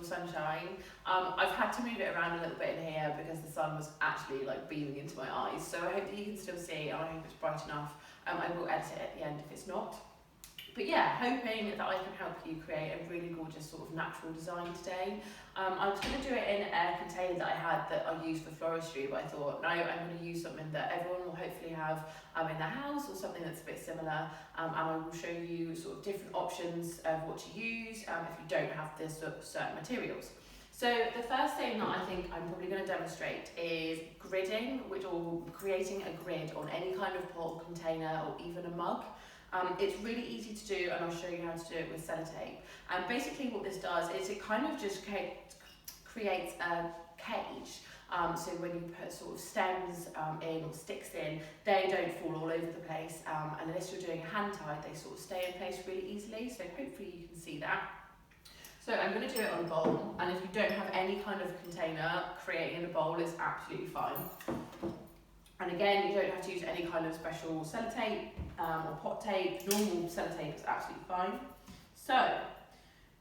sunshine. I've had to move it around a little bit in here because the sun was actually like beaming into my eyes, so I hope that you can still see, and I hope it's bright enough. I will edit it at the end if it's not. But yeah, hoping that I can help you create a really gorgeous sort of natural design today. I was going to do it in a container that I had that I used for floristry, but I thought, no, I'm going to use something that everyone will hopefully have in their house, or something that's a bit similar, and I will show you sort of different options of what to use if you don't have this sort of certain materials. So the first thing that I think I'm probably going to demonstrate is gridding, or creating a grid on any kind of pot, container, or even a mug. It's really easy to do, and I'll show you how to do it with sellotape. And basically what this does is it kind of just creates a cage. So when you put sort of stems in or sticks in, they don't fall all over the place. And unless you're doing a hand tie, they sort of stay in place really easily. So hopefully you can see that. So I'm going to do it on a bowl, and if you don't have any kind of container, creating a bowl is absolutely fine. And again, you don't have to use any kind of special sellotape or pot tape. Normal sellotape is absolutely fine. So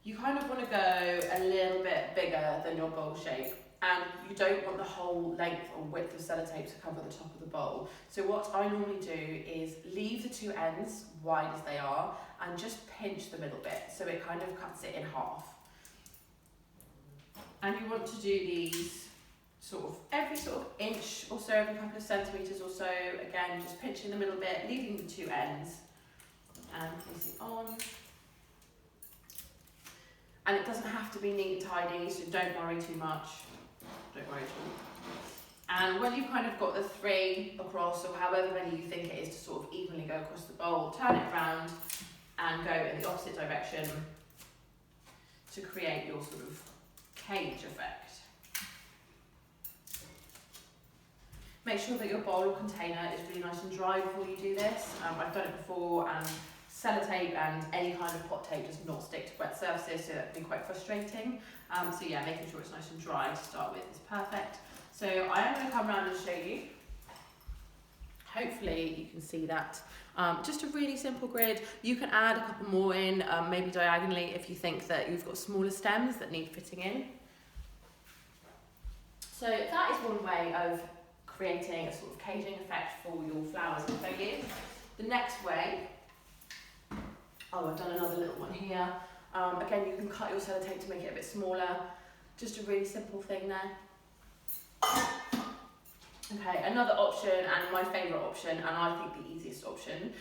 you kind of want to go a little bit bigger than your bowl shape, and you don't want the whole length or width of sellotape to cover the top of the bowl. So what I normally do is leave the two ends wide as they are and just pinch the middle bit, so it kind of cuts it in half. And you want to do these sort of every sort of inch or so, every couple of centimetres or so. Again, just pinching the middle bit, leaving the two ends, and place it on. And it doesn't have to be neat and tidy, so don't worry too much. Don't worry at all. And when you've kind of got the three across, or however many you think it is to sort of evenly go across the bowl, turn it around and go in the opposite direction to create your sort of cage effect. Make sure that your bowl or container is really nice and dry before you do this. I've done it before, and sellotape and any kind of pot tape does not stick to wet surfaces, so that can be quite frustrating. So yeah, making sure it's nice and dry to start with is perfect. So I am going to come around and show you. Hopefully you can see that. Just a really simple grid. You can add a couple more in, maybe diagonally, if you think that you've got smaller stems that need fitting in. So that is one way of creating a sort of caging effect for your flowers and foliage. The next way, I've done another little one here. Again, you can cut your sellotape to make it a bit smaller. Just a really simple thing there. Okay, another option, and my favourite option, and I think the easiest option,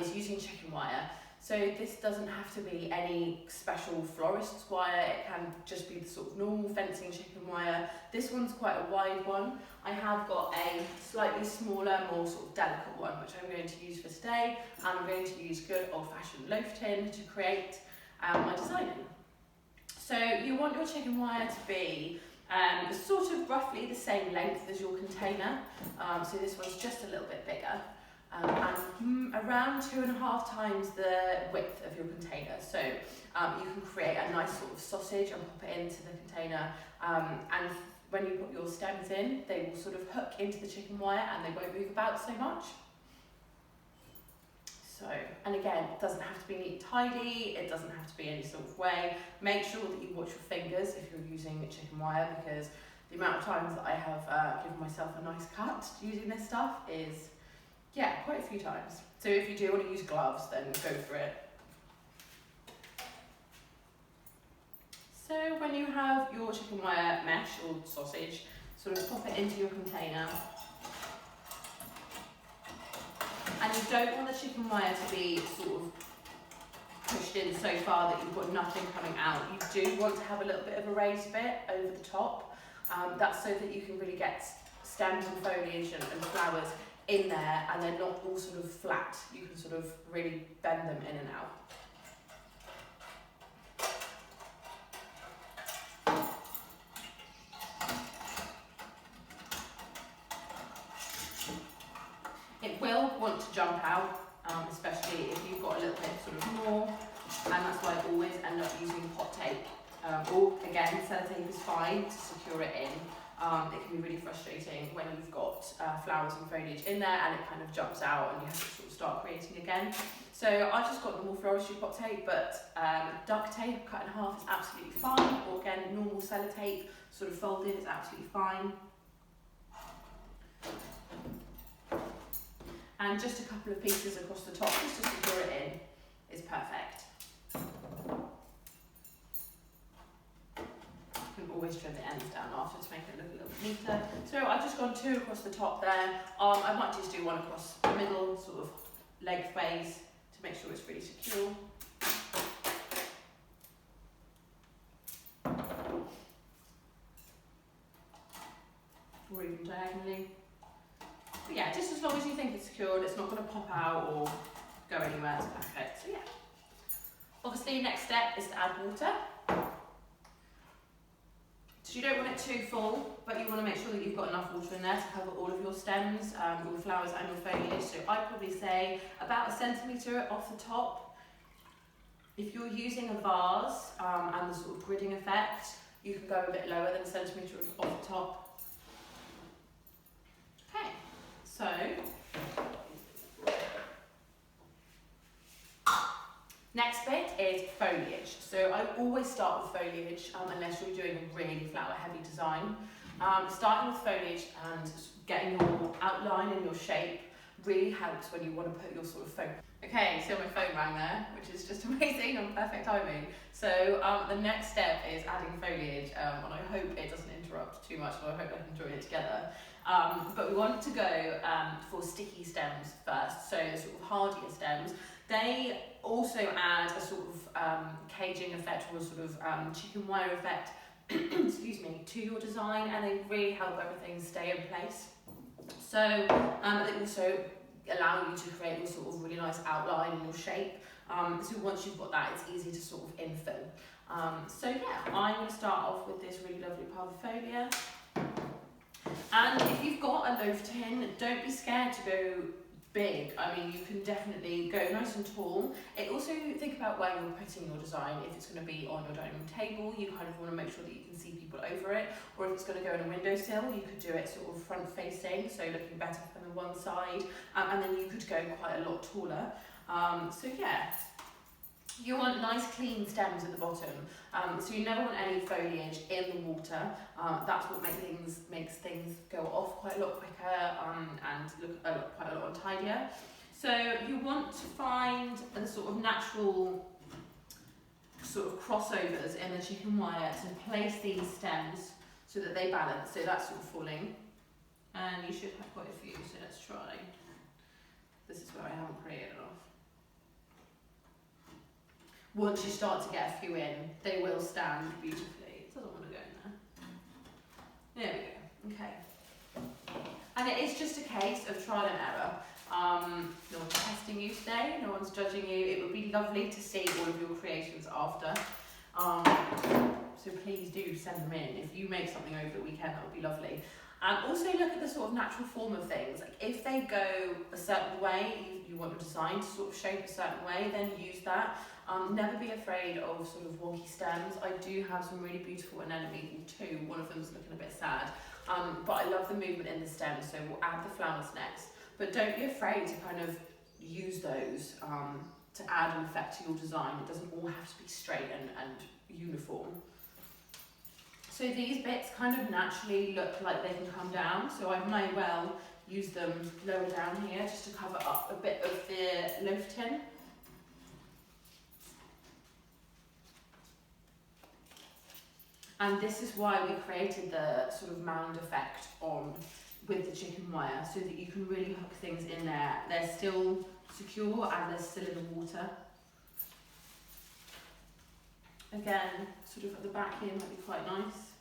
is using chicken wire. So this doesn't have to be any special florist's wire, it can just be the sort of normal fencing chicken wire. This one's quite a wide one. I have got a slightly smaller, more sort of delicate one, which I'm going to use for today, and I'm going to use good old-fashioned loaf tin to create my design in. So you want your chicken wire to be sort of roughly the same length as your container, so this one's just a little bit bigger. And around 2.5 times the width of your container. So you can create a nice sort of sausage and pop it into the container. And when you put your stems in, they will sort of hook into the chicken wire and they won't move about so much. So, and again, it doesn't have to be neat and tidy, it doesn't have to be any sort of way. Make sure that you watch your fingers if you're using chicken wire, because the amount of times that I have given myself a nice cut using this stuff is, yeah, quite a few times. So if you do want to use gloves, then go for it. So when you have your chicken wire mesh or sausage, sort of pop it into your container. And you don't want the chicken wire to be sort of pushed in so far that you've got nothing coming out. You do want to have a little bit of a raised bit over the top. That's so that you can really get stems and foliage and flowers in there, and they're not all sort of flat. You can sort of really bend them in and out. It will want to jump out, especially if you've got a little bit sort of more, and that's why I always end up using pot tape. Or again, sellotape is fine to secure it in, it can be really frustrating when you've got flowers and foliage in there and it kind of jumps out and you have to sort of start creating again. So I've just got normal floristry pot tape, but duct tape cut in half is absolutely fine, or again normal sellotape sort of folded is absolutely fine. And just a couple of pieces across the top just to secure it in is perfect. You can always trim the ends down after to make it look a little bit neater. So I've just gone 2 across the top there. I might just do 1 across the middle, sort of lengthways, to make sure it's really secure. Or even diagonally. But yeah, just as long as you think it's secured, it's not going to pop out or go anywhere, it's perfect. So yeah. Obviously, next step is to add water. So you don't want it too full, but you want to make sure that you've got enough water in there to cover all of your stems, your flowers and your foliage. So I'd probably say about 1 centimetre off the top. If you're using a vase and the sort of gridding effect, you can go a bit lower than 1 centimetre off the top. Okay, so next bit is foliage. So I always start with foliage unless you're doing a really flower heavy design. Starting with foliage and getting your outline and your shape really helps when you want to put your sort of focus. Okay, so my phone rang there, which is just amazing and perfect timing. So the next step is adding foliage, and I hope it doesn't interrupt too much, or I hope I can join it together. But we want to go for sticky stems first, so sort of hardier stems. They also add a sort of caging effect or a sort of chicken wire effect excuse me, to your design, and they really help everything stay in place. So they also allow you to create your sort of really nice outline and your shape. So once you've got that, it's easy to sort of infill. So yeah, I'm going to start off with this really lovely parvifolia. And if you've got a loaf tin, don't be scared to go big. I mean, you can definitely go nice and tall. It also, think about where you're putting your design. If it's going to be on your dining room table, you kind of want to make sure that you can see people over it. Or if it's going to go in a windowsill, you could do it sort of front facing, so looking better from the one side. And then you could go quite a lot taller. So yeah. You want nice clean stems at the bottom, so you never want any foliage in the water. That's what makes things go off quite a lot quicker and look quite a lot untidier. So you want to find the sort of natural sort of crossovers in the chicken wire to place these stems so that they balance, so that's sort of falling. And you should have quite a few, so let's try. This is where I haven't created enough. Once you start to get a few in, they will stand beautifully. It doesn't want to go in there. There we go. Okay. And it is just a case of trial and error. No one's testing you today. No one's judging you. It would be lovely to see all of your creations after. So please do send them in. If you make something over the weekend, that would be lovely. Also look at the sort of natural form of things. Like if they go a certain way, you want your design to sort of shape a certain way, then use that. Never be afraid of sort of wonky stems. I do have some really beautiful anemones too. One of them's looking a bit sad, but I love the movement in the stem, so we'll add the flowers next. But don't be afraid to kind of use those to add an effect to your design. It doesn't all have to be straight and uniform. So these bits kind of naturally look like they can come down, so I may well use them lower down here just to cover up a bit of the loaf tin. And this is why we created the sort of mound effect with the chicken wire, so that you can really hook things in there. They're still secure and they're still in the water. Again, sort of at the back here might be quite nice.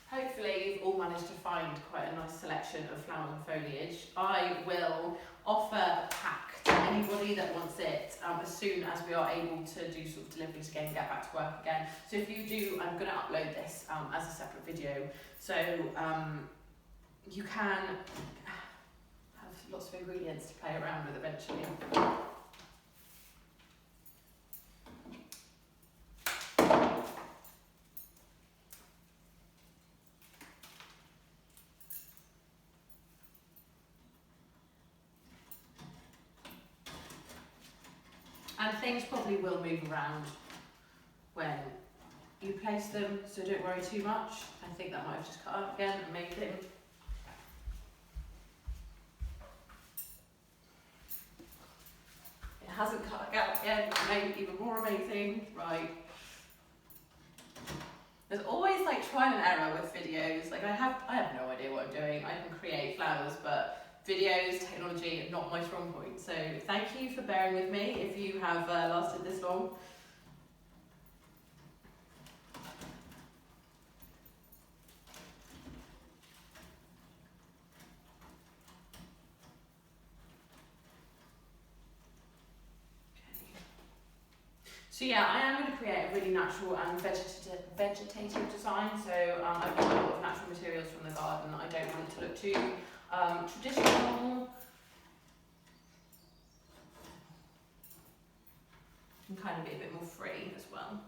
Hopefully you've all managed to find quite a nice selection of flowers and foliage. I will offer a pack to anybody that wants it as soon as we are able to do sort of deliveries again, get back to work again. So if you do, I'm going to upload this as a separate video. So you can have lots of ingredients to play around with eventually. And things probably will move around when you place them, so don't worry too much. I think that might have just cut up again, amazing. It hasn't cut out again, even more amazing, right. There's always like trial and error with videos. Like I have no idea what I'm doing. I can create flowers, but videos, technology, are not my strong point. So thank you for bearing with me if you have lasted this long. So yeah, I am going to create a really natural and vegetative design. So I've got a lot of natural materials from the garden. I don't want it to look too traditional. And kind of be a bit more free as well.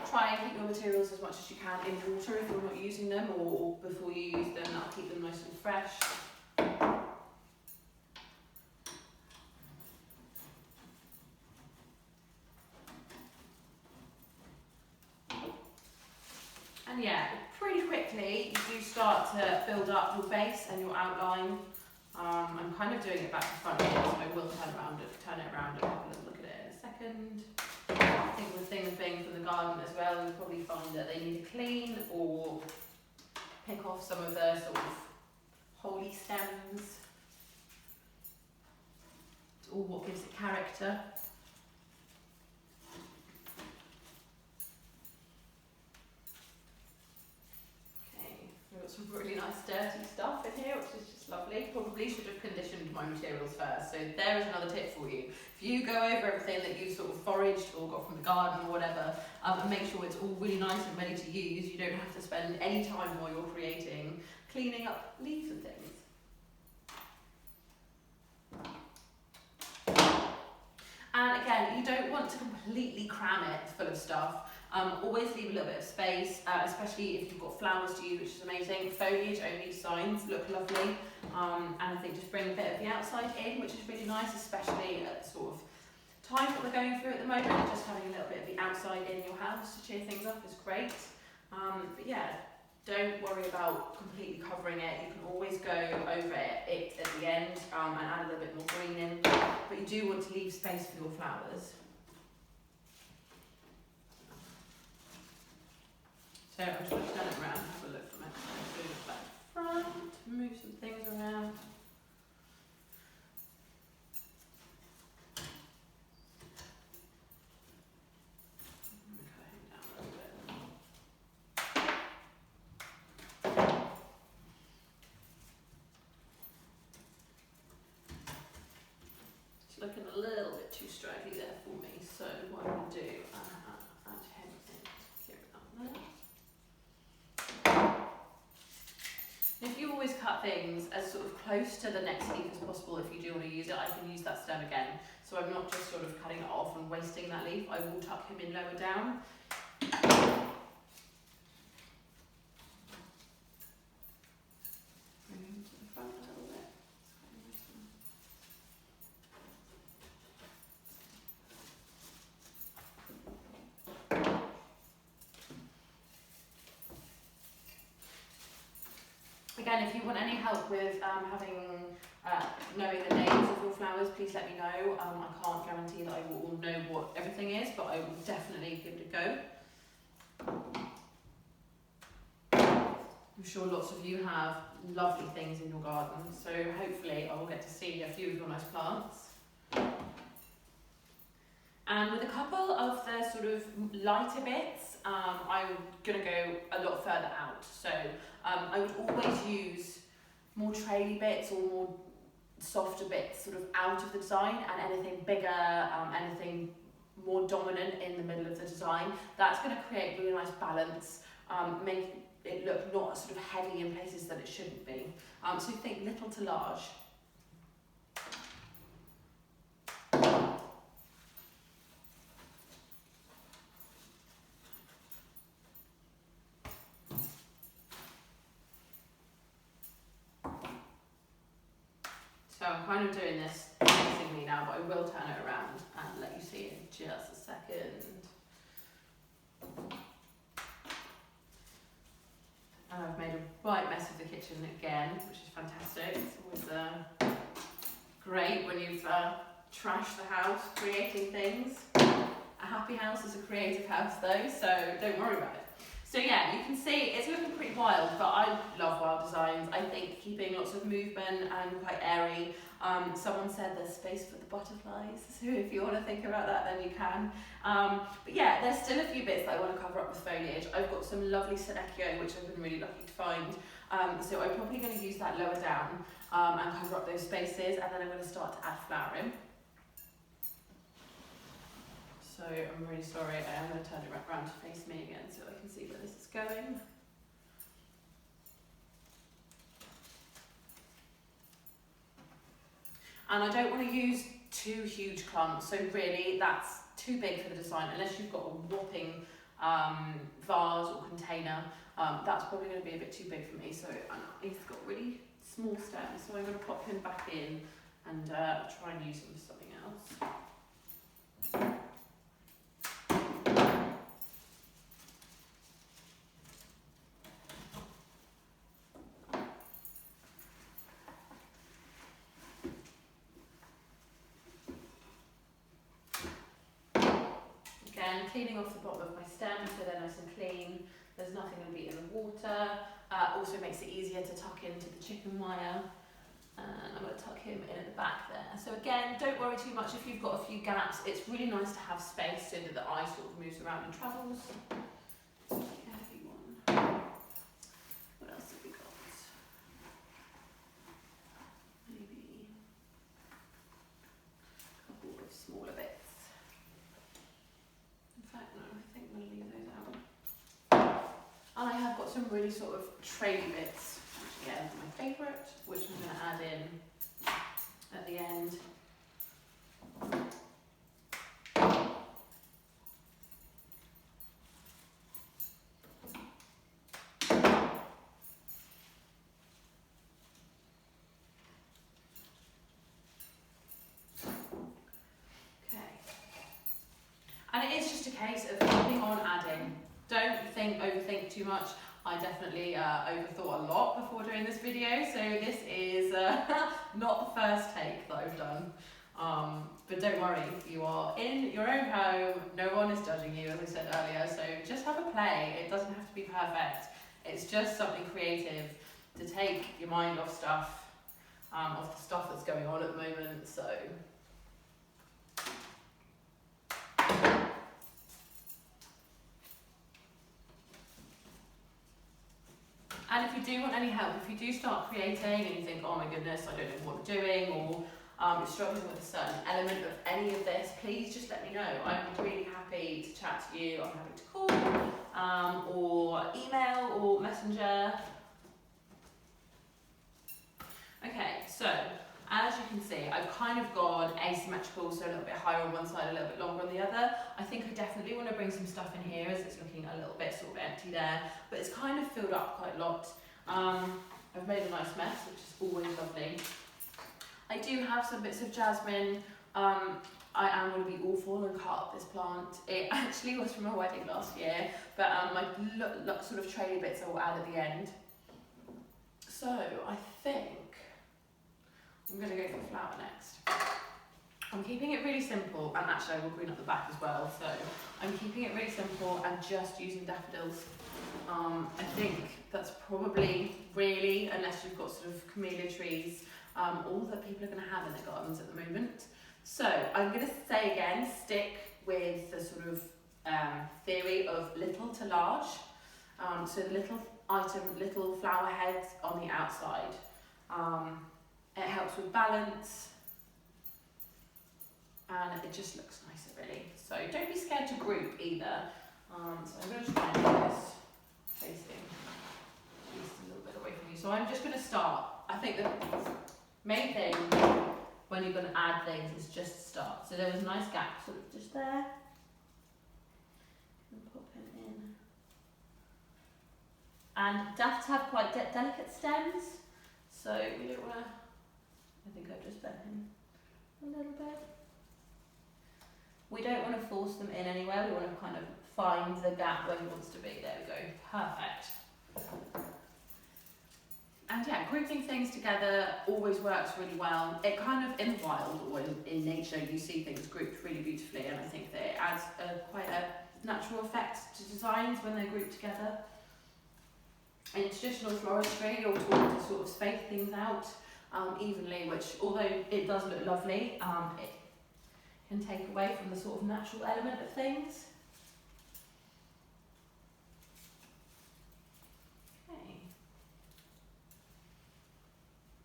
Try and keep your materials as much as you can in water if you're not using them, or before you use them, that'll keep them nice and fresh. And yeah, pretty quickly you do start to build up your base and your outline. I'm kind of doing it back to front here, so I will turn it around and have a little look at it in a second. I think the thing being from the garden as well, you'll probably find that they need to clean or pick off some of the sort of holy stems. It's all what gives it character. We've got some really nice dirty stuff in here, which is just lovely. Probably should have conditioned my materials first. So there is another tip for you. If you go over everything that you've sort of foraged or got from the garden or whatever, and make sure it's all really nice and ready to use, you don't have to spend any time while you're creating cleaning up leaves and things. And again, you don't want to completely cram it full of stuff. Always leave a little bit of space, especially if you've got flowers to use, which is amazing. Foliage only signs look lovely, and I think just bring a bit of the outside in, which is really nice, especially at the sort of time that we're going through at the moment. Just having a little bit of the outside in your house to cheer things up is great. But yeah, don't worry about completely covering it. You can always go over it at the end and add a little bit more green in, but you do want to leave space for your flowers. So I'm just going to turn it around and have a look from it. So move back front, move some things around. It's looking a little bit too straggly there for me, so what I'm going to do, add him in to keep it up there. If you always cut things as sort of close to the next leaf as possible, if you do want to use it, I can use that stem again. So I'm not just sort of cutting it off and wasting that leaf. I will tuck him in lower down. Bring him to the front a little bit. Again, if you want any help with knowing the names of your flowers, please let me know. I can't guarantee that I will know what everything is, but I will definitely give it a go. I'm sure lots of you have lovely things in your garden, so hopefully I will get to see a few of your nice plants. And with a couple of the sort of lighter bits, I'm going to go a lot further out. So I would always use more traily bits or more softer bits sort of out of the design, and anything bigger, anything more dominant in the middle of the design. That's going to create really nice balance, it look not sort of heavy in places that it shouldn't be. So think little to large. So I'm kind of doing this facing me now, but I will turn it around and let you see in just a second. And I've made a right mess of the kitchen again, which is fantastic. It's always great when you've trashed the house creating things. A happy house is a creative house though, so don't worry about it. So yeah, you can see it's looking pretty wild, but I love wild designs. I think keeping lots of movement and quite airy. Someone said there's space for the butterflies, so if you want to think about that, then you can. But yeah, there's still a few bits that I want to cover up with foliage. I've got some lovely Seleccio, which I've been really lucky to find. So I'm probably going to use that lower down and cover up those spaces, and then I'm going to start to add flowering. So I'm really sorry, I am going to turn it around to face me again so I can see where this is going. And I don't want to use too huge clumps, so really that's too big for the design unless you've got a whopping vase or container. That's probably going to be a bit too big for me, so he's got really small stems, so I'm going to pop him back in and try and use him for something else. Cleaning off the bottom of my stem so they're nice and clean. There's nothing going to be in the water. Also makes it easier to tuck into the chicken wire. And I'm going to tuck him in at the back there. So again, don't worry too much if you've got a few gaps. It's really nice to have space so that the eye sort of moves around and travels. A heavy one. What else have we got? Maybe a couple of smaller bits. And I have got some really sort of traily bits, which again is my favourite, which I'm going to add in at the end. Okay. And it is just a case of keeping on adding. Don't overthink too much. I definitely overthought a lot before doing this video, so this is not the first take that I've done. But don't worry, you are in your own home, no one is judging you, as I said earlier, so just have a play. It doesn't have to be perfect. It's just something creative to take your mind off stuff, off the stuff that's going on at the moment, so. And if you do want any help, if you do start creating and you think, oh my goodness, I don't know what I'm doing, or you're struggling with a certain element of any of this, please just let me know. I'm really happy to chat to you. I'm happy to call, or email, or messenger. Okay, so as you can see, I've kind of gone asymmetrical, so a little bit higher on one side, a little bit longer on the other. I think I definitely want to bring some stuff in here as it's looking a little bit sort of empty there, but it's kind of filled up quite a lot. I've made a nice mess, which is always lovely. I do have some bits of jasmine. I am going to be awful and cut up this plant. It actually was from a wedding last year, but my sort of traily bits I will add at the end. So I think I'm going to go for flower next. I'm keeping it really simple, and actually I will green up the back as well, so I'm keeping it really simple and just using daffodils. I think that's probably really, unless you've got sort of camellia trees, all that people are going to have in their gardens at the moment. So I'm going to say again, stick with the sort of theory of little to large. So the little flower heads on the outside. It helps with balance, and it just looks nicer really. So don't be scared to group either. So I'm going to try and do this facing So I'm just going to start. I think the main thing when you're going to add things is just start. So there was a nice gap sort of just there. And pop him in. And daffs have quite delicate stems, so we don't want to, I think I've just bent him a little bit. We don't want to force them in anywhere, we want to kind of find the gap where he wants to be. There we go, perfect. And yeah, grouping things together always works really well. It kind of, in the wild or in nature, you see things grouped really beautifully, and I think that it adds quite a natural effect to designs when they're grouped together. In traditional floristry, you're taught to sort of space things out evenly, which, although it does look lovely, it can take away from the sort of natural element of things. Okay.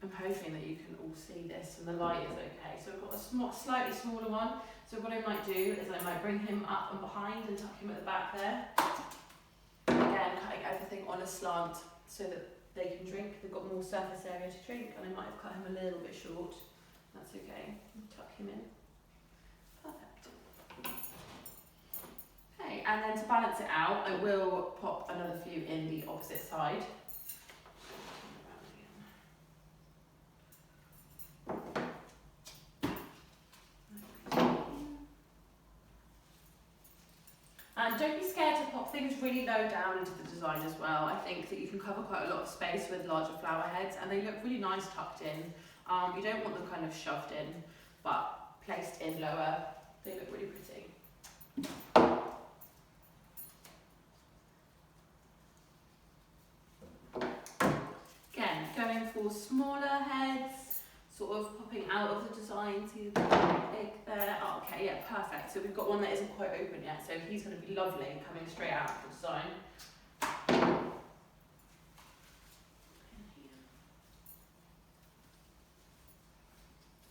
I'm hoping that you can all see this and the light is okay. So I've got a slightly smaller one. So what I might do is I might bring him up and behind and tuck him at the back there. Again, cutting everything on a slant so that they can drink. They've got more surface area to drink, and I might have cut him a little bit short. That's okay. Tuck him in. Perfect. Okay, and then to balance it out, I will pop another few in the opposite side. And don't be scared to pop things really low down into the design as well. I think that you can cover quite a lot of space with larger flower heads, and they look really nice tucked in. You don't want them kind of shoved in, but placed in lower, they look really pretty. Again, going for smaller heads, sort of popping out of the design, see the big there. Oh, okay, yeah, perfect. So we've got one that isn't quite open yet, so he's going to be lovely coming straight out of the design.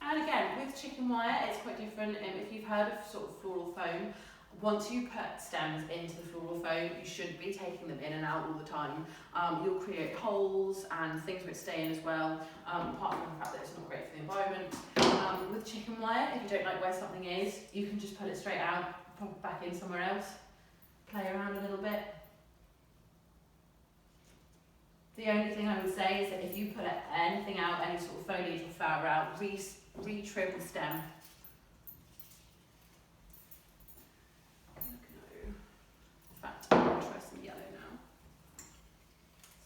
And again, with chicken wire, it's quite different. If you've heard of sort of floral foam, once you put stems into the floral foam, you should be taking them in and out all the time. You'll create holes and things which stay in as well, apart from the fact that it's not great for the environment. With chicken wire, if you don't like where something is, you can just pull it straight out, pop it back in somewhere else, play around a little bit. The only thing I would say is that if you pull anything out, any sort of foliage or flower out, re-trim the stem. In fact, I'm going to try some yellow now.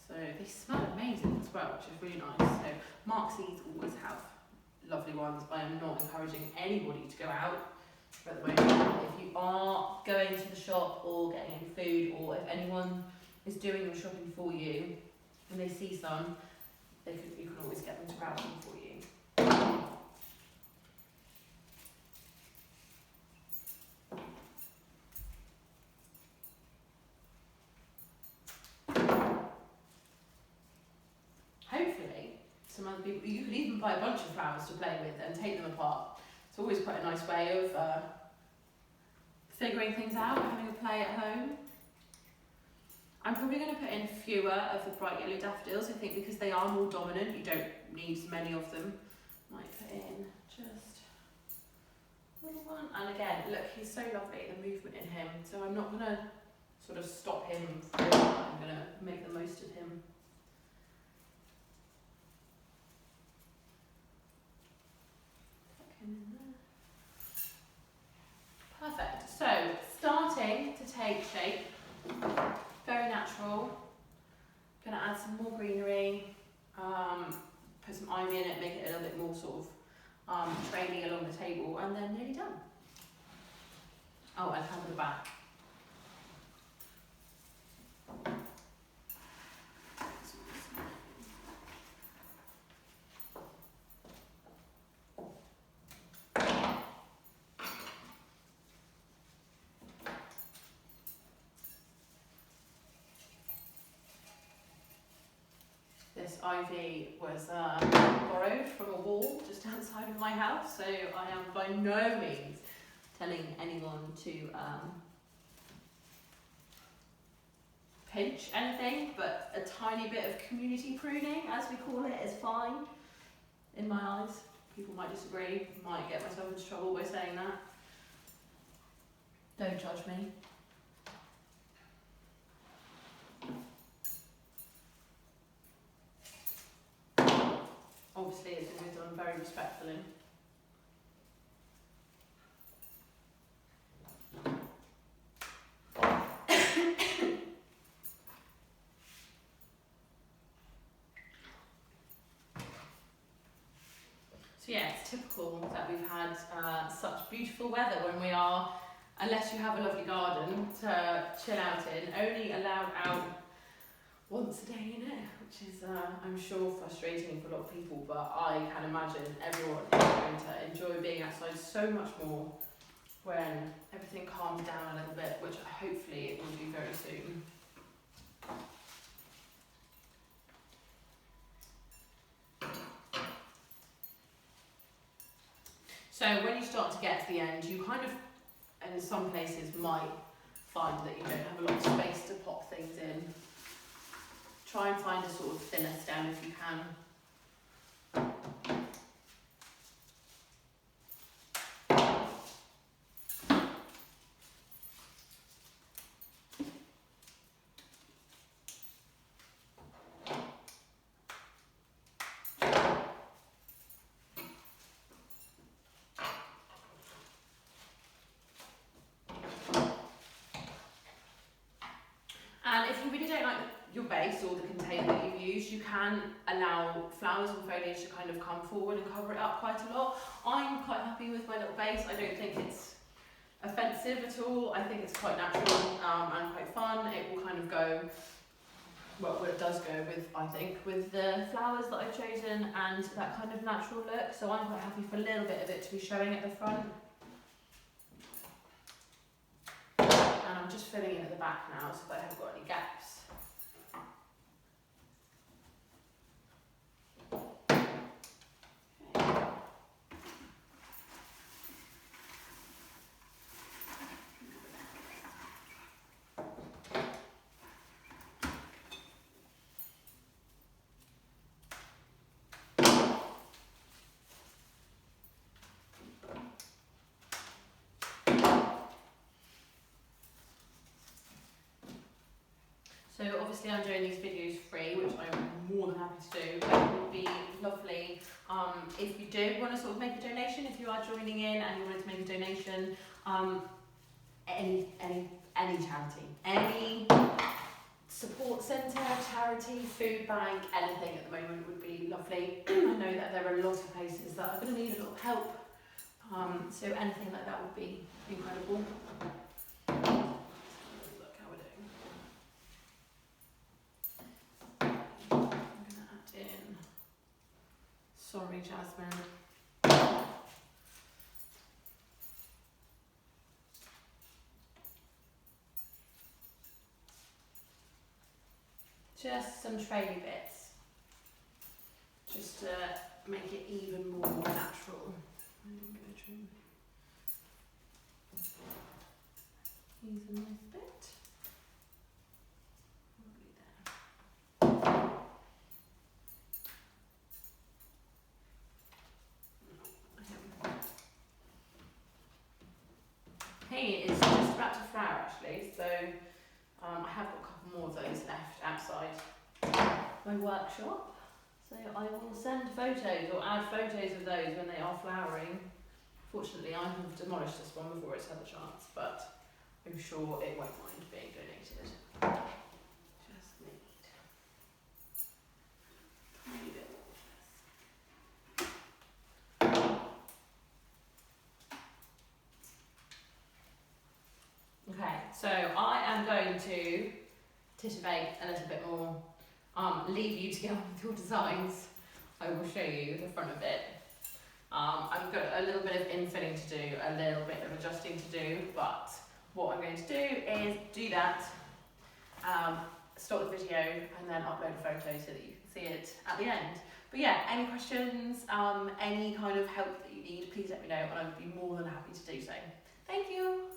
So they smell amazing as well, which is really nice. So Mark Seeds always have lovely ones. I am not encouraging anybody to go out at the moment. If you are going to the shop or getting any food, or if anyone is doing your shopping for you and they see some, you can always get them to grab them for you. Hopefully, some other people, you could even buy a bunch of flowers to play with and take them apart. It's always quite a nice way of figuring things out, having a play at home. I'm probably going to put in fewer of the bright yellow daffodils, I think, because they are more dominant. You don't need many of them. Might put in just a little one. And again, look, he's so lovely, the movement in him. So I'm not going to sort of stop him. I'm going to make the most of him. Perfect. So, starting to take shape, very natural. Going to add some more greenery, put some ivy in it, make it a little bit more sort of trainy along the table, and then nearly done. Oh, and cover the back. This ivy was borrowed from a wall just outside of my house, so I am by no means telling anyone to pinch anything, but a tiny bit of community pruning, as we call it, is fine in my eyes. People might disagree, might get myself into trouble by saying that. Don't judge me. Obviously it's always done very respectfully. So yeah, it's typical that we've had such beautiful weather when we are, unless you have a lovely garden to chill out in, only allowed out once a day in it, which is I'm sure frustrating for a lot of people, but I can imagine everyone is going to enjoy being outside so much more when everything calms down a little bit, which hopefully it will do very soon. So when you start to get to the end, you kind of, in some places, might find that you don't have a lot of space to pop things in. Try and find a sort of thinner stem if you can. And if you really don't like your base or the container that you've used, you can allow flowers and foliage to kind of come forward and cover it up quite a lot. I'm quite happy with my little base. I don't think it's offensive at all. I think it's quite natural and quite fun. It will kind of go, well, it does go with, I think, with the flowers that I've chosen and that kind of natural look. So I'm quite happy for a little bit of it to be showing at the front. And I'm just filling in at the back now so that I haven't got any gaps. So obviously I'm doing these videos free, which I'm more than happy to do, but it would be lovely if you do want to sort of make a donation, if you are joining in and you wanted to make a donation, any charity, any support centre, charity, food bank, anything at the moment would be lovely. I know that there are a lot of places that are going to need a lot of help, so anything like that would be incredible. Sorry, Jasmine. Just some traily bits, just to make it even more natural. I'm going to trim. Here's a nice bit. Hey, it's just about to flower actually, so I have got a couple more of those left outside my workshop. So I will send photos or add photos of those when they are flowering. Fortunately, I have demolished this one before it's had a chance, but I'm sure it won't mind being donated. Just need a tiny bit. Okay, so I am going to titivate a little bit more, leave you to get on with your designs. I will show you the front of it. I've got a little bit of infilling to do, a little bit of adjusting to do, but what I'm going to do is do that, stop the video and then upload a photo so that you can see it at the end. But yeah, any questions, any kind of help that you need, please let me know and I would be more than happy to do so. Thank you.